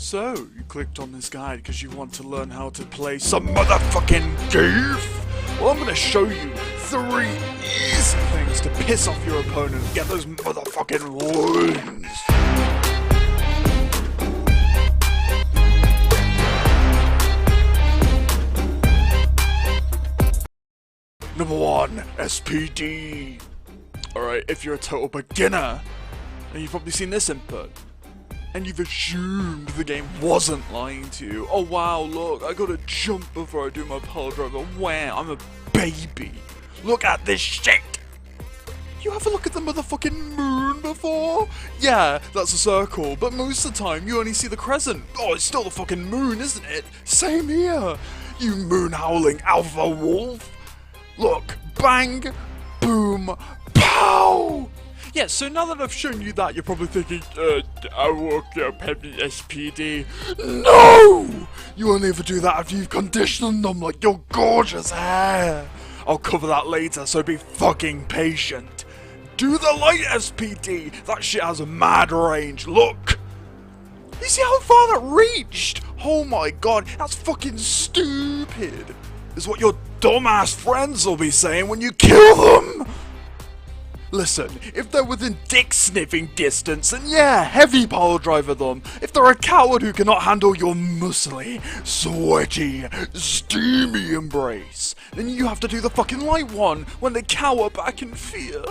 So, you clicked on this guide because you want to learn how to play some motherfucking Zangief? Well, I'm gonna show you 3 easy things to piss off your opponent and get those motherfucking wins. Number 1, SPD. Alright, if you're a total beginner, and you've probably seen this input, and you've assumed the game wasn't lying to you. Oh wow, look, I gotta jump before I do my piledrive. Wow, I'm a baby. Look at this shit! You ever look at the motherfucking moon before? Yeah, that's a circle, but most of the time you only see the crescent. Oh, it's still the fucking moon, isn't it? Same here, you moon-howling alpha wolf. Look, bang, boom, pow! Yeah, so now that I've shown you that, you're probably thinking, I woke up heavy SPD. No! You only ever do that after you've conditioned them like your gorgeous hair. I'll cover that later, so be fucking patient. Do the light SPD. That shit has a mad range. Look. You see how far that reached? Oh my god, that's fucking stupid. Is what your dumbass friends will be saying when you kill them. Listen, if they're within dick-sniffing distance, then yeah, heavy piledriver them. If they're a coward who cannot handle your muscly, sweaty, steamy embrace, then you have to do the fucking light one when they cower back in fear.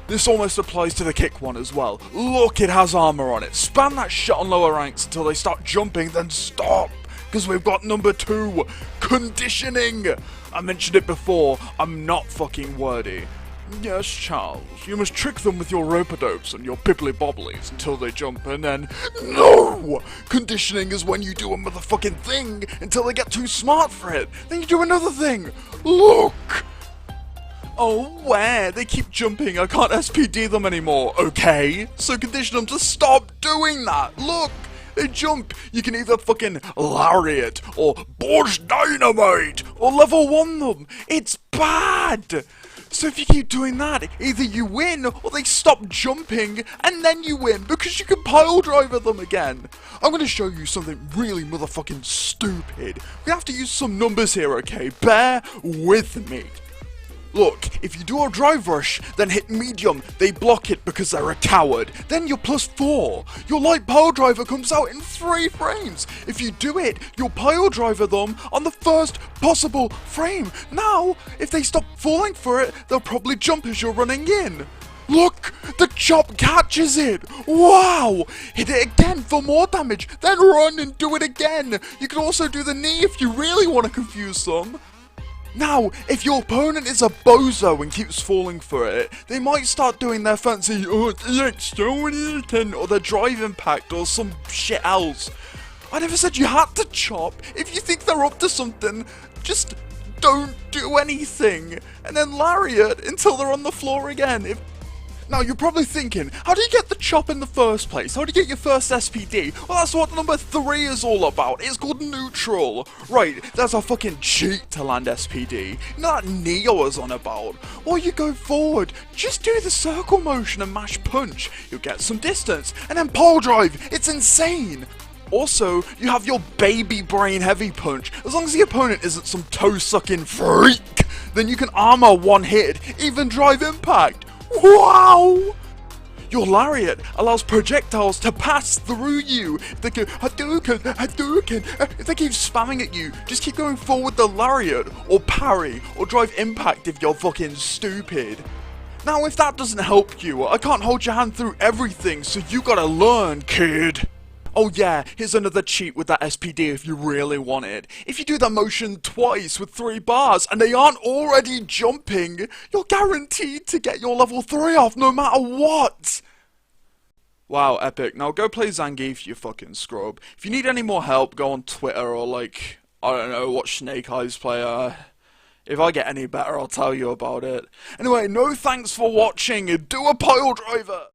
This almost applies to the kick one as well. Look, it has armor on it. Spam that shit on lower ranks until they start jumping, then stop. Because we've got number 2, conditioning. I mentioned it before, I'm not fucking wordy. Yes, Charles, you must trick them with your rope-a-dopes and your pibbly-bobblies until they jump and then... No! Conditioning is when you do a motherfucking thing until they get too smart for it. Then you do another thing. Look! Oh, where? They keep jumping. I can't SPD them anymore. Okay, so condition them to stop doing that. Look! They jump. You can either fucking lariat or Borge Dynamite or level 1 them. It's bad! So if you keep doing that, either you win or they stop jumping and then you win because you can piledriver them again. I'm going to show you something really motherfucking stupid. We have to use some numbers here, okay? Bear with me. Look, if you do a drive rush, then hit medium, they block it because they're a coward. Then you're +4. Your light piledriver comes out in 3 frames. If you do it, you'll piledriver them on the first possible frame. Now, if they stop falling for it, they'll probably jump as you're running in. Look, the chop catches it. Wow, hit it again for more damage, then run and do it again. You can also do the knee if you really want to confuse them. Now, if your opponent is a bozo and keeps falling for it, they might start doing their fancy, or their drive impact or some shit else. I never said you had to chop. If you think they're up to something, just don't do anything. And then lariat until they're on the floor again. Now, you're probably thinking, how do you get the chop in the first place? How do you get your first SPD? Well, that's what number 3 is all about. It's called neutral. Right, that's a fucking cheat to land SPD. You know that Neo was on about? Or you go forward, just do the circle motion and mash punch. You'll get some distance, and then pole drive. It's insane. Also, you have your baby brain heavy punch. As long as the opponent isn't some toe-sucking freak, then you can armor one hit, even drive impact. Wow! Your lariat allows projectiles to pass through you. If they go Hadouken, if they keep spamming at you, just keep going forward the lariat, or parry, or drive impact if you're fucking stupid. Now, if that doesn't help you, I can't hold your hand through everything, so you gotta learn, kid. Oh yeah, here's another cheat with that SPD if you really want it. If you do that motion twice with 3 bars and they aren't already jumping, you're guaranteed to get your level 3 off no matter what. Wow, epic. Now go play Zangief, you fucking scrub. If you need any more help, go on Twitter or like, I don't know, watch Snake Eyes play. If I get any better, I'll tell you about it. Anyway, no thanks for watching. Do a piledriver.